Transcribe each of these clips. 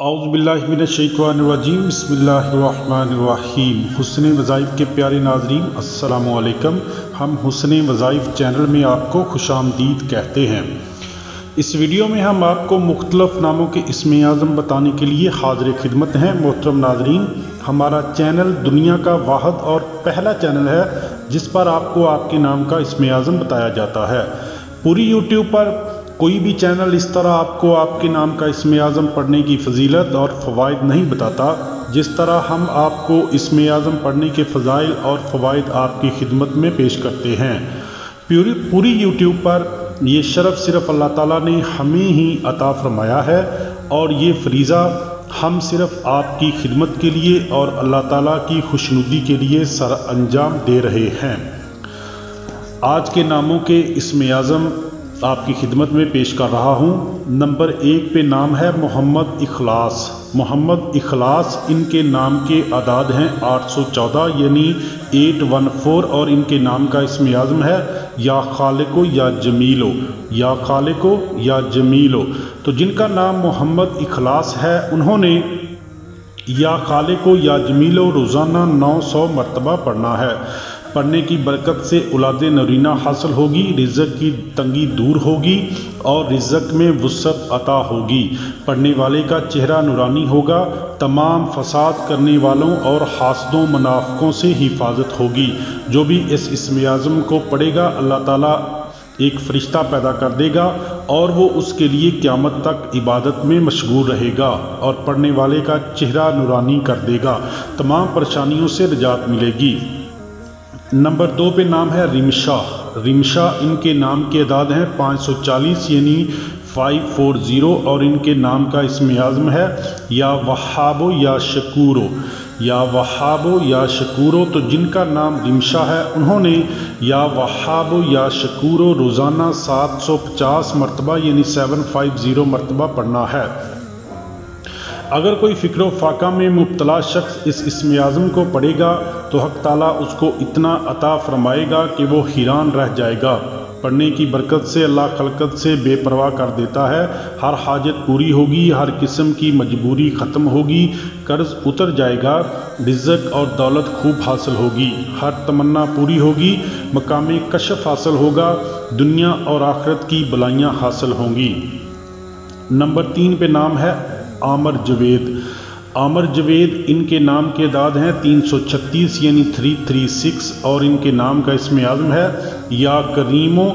اعوذ باللہ من الشیطان الرجیم بسم اللہ الرحمن الرحیم۔ حسن وظائف کے پیارے ناظرین السلام علیکم۔ ہم حسن وظائف چینل میں آپ کو خوش آمدید کہتے ہیں۔ اس ویڈیو میں ہم آپ کو مختلف ناموں کے اسم اعظم بتانے کے لیے حاضر خدمت ہیں۔ محترم ناظرین، ہمارا چینل دنیا کا واحد اور پہلا چینل ہے جس پر آپ کو آپ کے نام کا اسم اعظم بتایا جاتا ہے۔ پوری یوٹیوب پر کوئی بھی چینل اس طرح آپ کو آپ کے نام کا اسم اعظم پڑھنے کی فضیلت اور فوائد نہیں بتاتا جس طرح ہم آپ کو اسم اعظم پڑھنے کے فضائل اور فوائد آپ کی خدمت میں پیش کرتے ہیں۔ پوری یوٹیوب پر یہ شرف صرف اللہ تعالیٰ نے ہمیں ہی عطا فرمایا ہے اور یہ فریضہ ہم صرف آپ کی خدمت کے لیے اور اللہ تعالیٰ کی خوشنودی کے لیے سر انجام دے رہے ہیں۔ آج کے ناموں کے اسم اعظم آپ کی خدمت میں پیش کر رہا ہوں۔ نمبر 1 پہ نام ہے محمد اخلاص۔ محمد اخلاص ان کے نام کے اعداد ہیں 814 یعنی 814 اور ان کے نام کا اسم اعظم ہے یا خالقو یا جمیلو، یا خالقو یا جمیلو۔ تو جن کا نام محمد اخلاص ہے انہوں نے یا خالقو یا جمیلو روزانہ 900 مرتبہ پڑھنا ہے۔ پڑھنے کی برکت سے اولاد نرینہ حاصل ہوگی، رزق کی تنگی دور ہوگی اور رزق میں وسعت عطا ہوگی۔ پڑھنے والے کا چہرہ نورانی ہوگا، تمام فساد کرنے والوں اور حاسدوں منافقوں سے حفاظت ہوگی۔ جو بھی اس اسم اعظم کو پڑھے گا اللہ تعالیٰ ایک فرشتہ پیدا کر دے گا اور وہ اس کے لیے قیامت تک عبادت میں مشغول رہے گا اور پڑھنے والے کا چہرہ نورانی کر دے گا، تمام پریشانیوں سے نجات ملے گی۔ نمبر 2 پہ نام ہے رمشا۔ رمشا ان کے نام کے اعداد ہیں 540 یعنی 540 اور ان کے نام کا اسم اعظم ہے یا وہابو یا شکورو، یا وہابو یا شکورو۔ تو جن کا نام رمشا ہے انہوں نے یا وہابو یا شکورو روزانہ 750 مرتبہ یعنی 750 مرتبہ پڑھنا ہے۔ اگر کوئی فکر و فاقہ میں مبتلا شخص اس اسم اعظم کو پڑھے گا تو حق تعالیٰ اس کو اتنا عطا فرمائے گا کہ وہ حیران رہ جائے گا۔ پڑھنے کی برکت سے اللہ خلقت سے بے پرواہ کر دیتا ہے، ہر حاجت پوری ہوگی، ہر قسم کی مجبوری ختم ہوگی، قرض اتر جائے گا، رزق اور دولت خوب حاصل ہوگی، ہر تمنا پوری ہوگی، مقام کشف حاصل ہوگا، دنیا اور آخرت کی بلائیاں حاصل ہوں گی۔ نمبر 3 پہ نام ہے عامر جوید۔ عامر جوید ان کے نام کے اعداد ہیں 336 یعنی 336 اور ان کے نام کا اسم اعظم ہے یا کریمو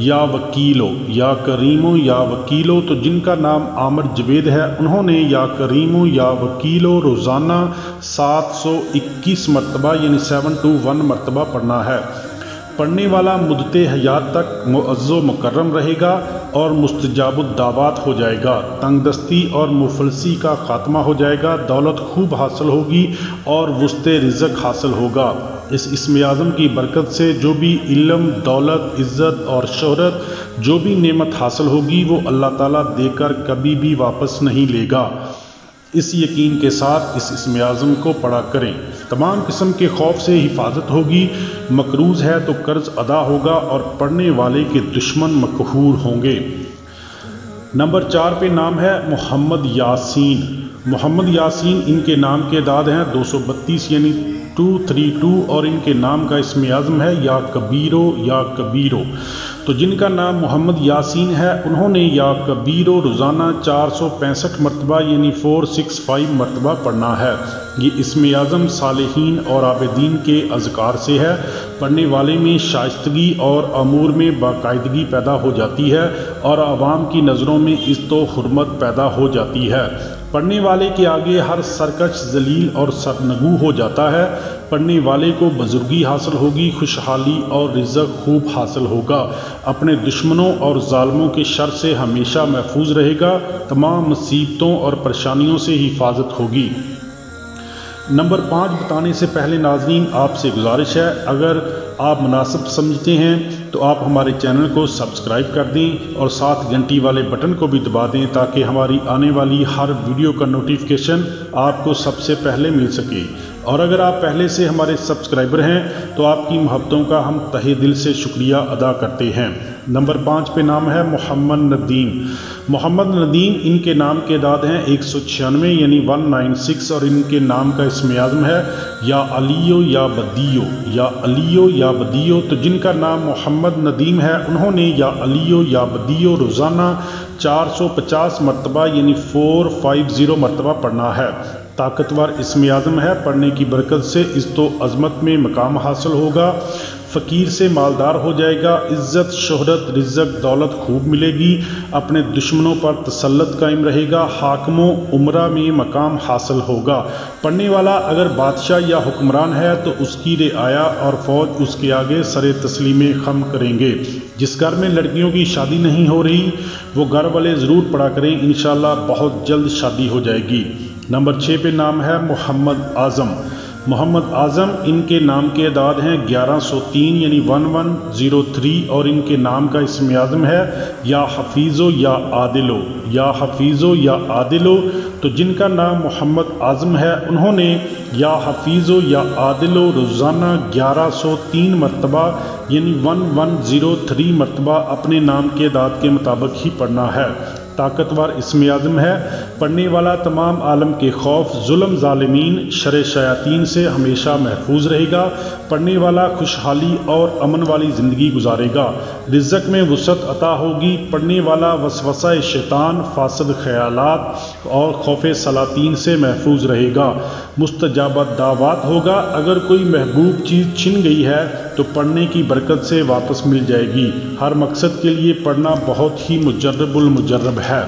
یا وکیلو، یا کریمو یا وکیلو۔ تو جن کا نام عامر جوید ہے انہوں نے یا کریمو یا وکیلو روزانہ 721 مرتبہ یعنی 721 مرتبہ پڑھنا ہے۔ پڑھنے والا مدت حیات تک معز و مکرم رہے گا اور مستجاب الدعوات ہو جائے گا، تنگ دستی اور مفلسی کا خاتمہ ہو جائے گا، دولت خوب حاصل ہوگی اور وسط رزق حاصل ہوگا۔ اس اسم اعظم کی برکت سے جو بھی علم، دولت، عزت اور شہرت، جو بھی نعمت حاصل ہوگی وہ اللہ تعالیٰ دے کر کبھی بھی واپس نہیں لے گا۔ اس یقین کے ساتھ اس اسم اعظم کو پڑھا کریں۔ تمام قسم کے خوف سے حفاظت ہوگی، مقروض ہے تو قرض ادا ہوگا اور پڑھنے والے کے دشمن مقہور ہوں گے۔ نمبر 4 پہ نام ہے محمد یاسین۔ محمد یاسین ان کے نام کے اعداد ہیں 232 یعنی 232 اور ان کے نام کا اسم اعظم ہے یا کبیرو یا کبیرو۔ تو جن کا نام محمد یاسین ہے انہوں نے یا کبیرو روزانہ 465 مرتبہ یعنی 465 مرتبہ پڑھنا ہے۔ یہ اسم اعظم صالحین اور عابدین کے اذکار سے ہے۔ پڑھنے والے میں شائستگی اور امور میں باقاعدگی پیدا ہو جاتی ہے اور عوام کی نظروں میں عزت و حرمت پیدا ہو جاتی ہے۔ پڑھنے والے کے آگے ہر سرکش ذلیل اور سرنگو ہو جاتا ہے۔ پڑھنے والے کو بزرگی حاصل ہوگی، خوشحالی اور رزق خوب حاصل ہوگا، اپنے دشمنوں اور ظالموں کے شر سے ہمیشہ محفوظ رہے گا، تمام مصیبتوں اور پریشانیوں سے حفاظت ہوگی۔ نمبر 5 بتانے سے پہلے ناظرین آپ سے گزارش ہے، اگر آپ مناسب سمجھتے ہیں تو آپ ہمارے چینل کو سبسکرائب کر دیں اور ساتھ گھنٹی والے بٹن کو بھی دبا دیں تاکہ ہماری آنے والی ہر ویڈیو کا نوٹیفیکیشن آپ کو سب سے پہلے مل سکے۔ اور اگر آپ پہلے سے ہمارے سبسکرائبر ہیں تو آپ کی محبتوں کا ہم تہہ دل سے شکریہ ادا کرتے ہیں۔ نمبر 5 پہ نام ہے محمد ندیم۔ محمد ندیم ان کے نام کے اعداد ہیں 196 یعنی 196، اور ان کے نام کا اسم اعظم ہے یا علیو یا بدیو، یا علیو یا بدیو۔ تو جن کا نام محمد ندیم ہے انہوں نے یا علیو یا بدیو روزانہ 450 مرتبہ یعنی 450 مرتبہ پڑھنا ہے۔ طاقتور اسم اعظم ہے، پڑھنے کی برکت سے عزت و عظمت میں مقام حاصل ہوگا، فقیر سے مالدار ہو جائے گا، عزت شہرت رزق دولت خوب ملے گی، اپنے دشمنوں پر تسلط قائم رہے گا، حاکم و امرا میں مقام حاصل ہوگا۔ پڑھنے والا اگر بادشاہ یا حکمران ہے تو اس کی رعایا اور فوج اس کے آگے سر تسلیم خم کریں گے۔ جس گھر میں لڑکیوں کی شادی نہیں ہو رہی وہ گھر والے ضرور پڑھا کریں، انشاءاللہ بہت جلد شادی ہو جائے گی۔ نمبر 6 پہ نام ہے محمد اعظم۔ محمد اعظم ان کے نام کے اعداد ہیں 1103 یعنی 1103، اور ان کے نام کا اسم اعظم ہے یا حفیظو یا عادلو، یا حفیظو یا عادلو۔ تو جن کا نام محمد اعظم ہے انہوں نے یا حفیظو یا عادلو روزانہ 1103 مرتبہ یعنی 1103 مرتبہ اپنے نام کے اعداد کے مطابق ہی پڑھنا ہے۔ طاقتور اسم اعظم ہے، پڑھنے والا تمام عالم کے خوف، ظلم ظالمین، شر شیاطین سے ہمیشہ محفوظ رہے گا، پڑھنے والا خوشحالی اور امن والی زندگی گزارے گا، رزق میں وسعت عطا ہوگی، پڑھنے والا وسوسہ شیطان، فاسد خیالات اور خوف سلاطین سے محفوظ رہے گا، مستجابت دعوات ہوگا، اگر کوئی محبوب چیز چھن گئی ہے تو پڑھنے کی برکت سے واپس مل جائے گی، ہر مقصد کے لیے پڑھنا بہت ہی مجرب المجرب ہے۔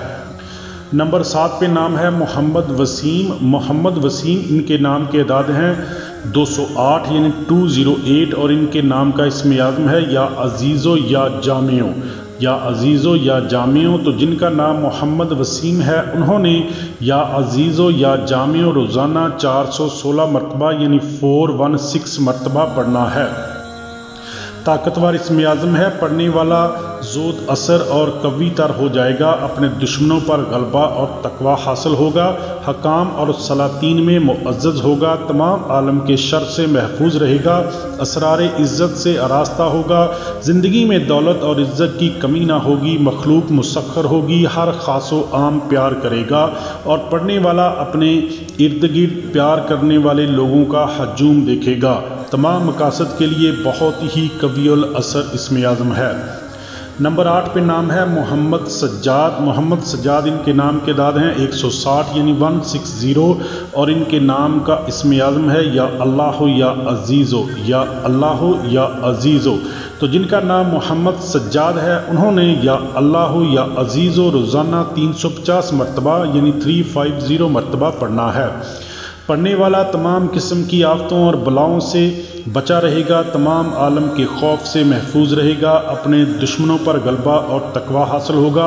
نمبر 7 پہ نام ہے محمد وسیم۔ محمد وسیم ان کے نام کے اعداد ہیں 208 یعنی 208، اور ان کے نام کا اسم اعظم ہے یا عزیزو یا جامعو، یا عزیزو یا جامعو۔ تو جن کا نام محمد وسیم ہے انہوں نے یا عزیزو یا جامعو روزانہ 416 مرتبہ یعنی 416 مرتبہ پڑھنا ہے۔ طاقتور اسم اعظم ہے، پڑھنے والا زود اثر اور قوی تر ہو جائے گا، اپنے دشمنوں پر غلبہ اور تقوی حاصل ہوگا، حکام اور سلاطین میں معزز ہوگا، تمام عالم کے شر سے محفوظ رہے گا، اسرار عزت سے آراستہ ہوگا، زندگی میں دولت اور عزت کی کمی نہ ہوگی، مخلوق مسخر ہوگی، ہر خاص و عام پیار کرے گا، اور پڑھنے والا اپنے ارد گرد پیار کرنے والے لوگوں کا ہجوم دیکھے گا، تمام مقاصد کے لیے بہت ہی قوی الاثر اسم اعظم ہے۔ نمبر 8 پہ نام ہے محمد سجاد۔ محمد سجاد ان کے نام کے اعداد ہیں 160 یعنی 160، اور ان کے نام کا اسم اعظم ہے یا اللہ یا عزیزو، یا اللہ یا عزیزو۔ تو جن کا نام محمد سجاد ہے انہوں نے یا اللہ یا عزیزو روزانہ 350 مرتبہ یعنی 350 مرتبہ پڑھنا ہے۔ پڑھنے والا تمام قسم کی آفتوں اور بلاؤں سے بچا رہے گا، تمام عالم کے خوف سے محفوظ رہے گا، اپنے دشمنوں پر غلبہ اور تقوی حاصل ہوگا،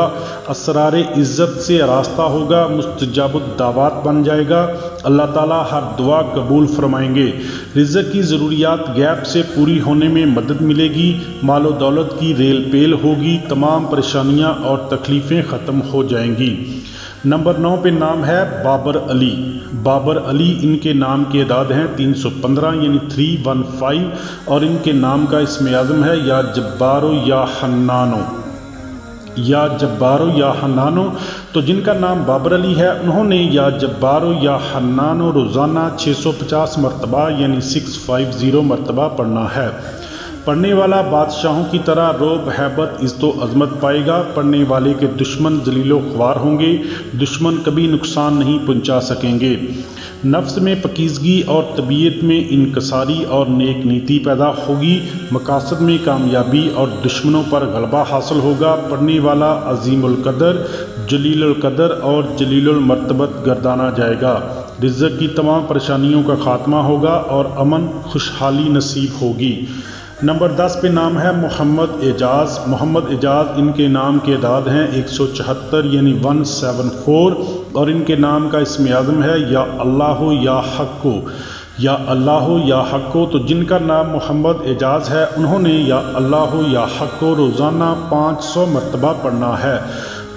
اسرار عزت سے آراستہ ہوگا، مستجاب الدعوات بن جائے گا، اللہ تعالیٰ ہر دعا قبول فرمائیں گے، رزق کی ضروریات غیب سے پوری ہونے میں مدد ملے گی، مال و دولت کی ریل پیل ہوگی، تمام پریشانیاں اور تکلیفیں ختم ہو جائیں گی۔ نمبر 9 پہ نام ہے بابر علی۔ بابر علی ان کے نام کے اعداد ہیں 315 یعنی 315، اور ان کے نام کا اسم اعظم ہے یا جبارو یا حنانو، یا جبارو یا حنانو۔ تو جن کا نام بابر علی ہے انہوں نے یا جبارو یا حنانو روزانہ 650 مرتبہ یعنی 650 مرتبہ پڑھنا ہے۔ پڑھنے والا بادشاہوں کی طرح رعب ہیبت عزت و عظمت پائے گا، پڑھنے والے کے دشمن ذلیل و خوار ہوں گے، دشمن کبھی نقصان نہیں پہنچا سکیں گے، نفس میں پاکیزگی اور طبیعت میں انکساری اور نیک نیتی پیدا ہوگی، مقاصد میں کامیابی اور دشمنوں پر غلبہ حاصل ہوگا، پڑھنے والا عظیم القدر، جلیل القدر اور جلیل المرتبت گردانا جائے گا، رزق کی تمام پریشانیوں کا خاتمہ ہوگا اور امن خوشحالی نصیب ہوگی۔ نمبر 10 پہ نام ہے محمد اعجاز۔ محمد اعجاز ان کے نام کے اعداد ہیں 174 یعنی 174، اور ان کے نام کا اسم اعظم ہے یا اللہ یا حقو، یا اللہ یا حقو۔ تو جن کا نام محمد اعجاز ہے انہوں نے یا اللہ یا حقو روزانہ 500 مرتبہ پڑھنا ہے۔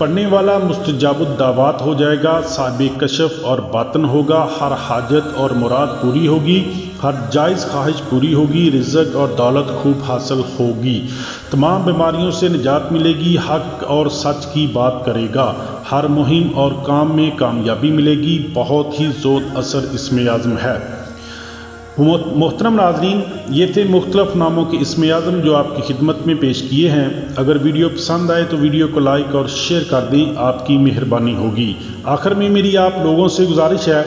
پڑھنے والا مستجاب الدعوات ہو جائے گا، صاحب کشف اور باطن ہوگا، ہر حاجت اور مراد پوری ہوگی، ہر جائز خواہش پوری ہوگی، رزق اور دولت خوب حاصل ہوگی، تمام بیماریوں سے نجات ملے گی، حق اور سچ کی بات کرے گا، ہر مہم اور کام میں کامیابی ملے گی، بہت ہی زود اثر اسم اعظم ہے۔ محترم ناظرین، یہ تھے مختلف ناموں کے اسم اعظم جو آپ کی خدمت میں پیش کیے ہیں۔ اگر ویڈیو پسند آئے تو ویڈیو کو لائک اور شیئر کر دیں، آپ کی مہربانی ہوگی۔ آخر میں میری آپ لوگوں سے گزارش ہے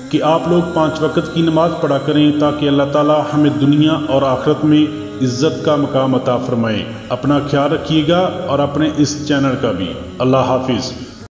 کہ آپ لوگ 5 وقت کی نماز پڑھا کریں تاکہ اللہ تعالی ہمیں دنیا اور آخرت میں عزت کا مقام عطا فرمائے۔ اپنا خیال رکھیے گا اور اپنے اس چینل کا بھی۔ اللہ حافظ۔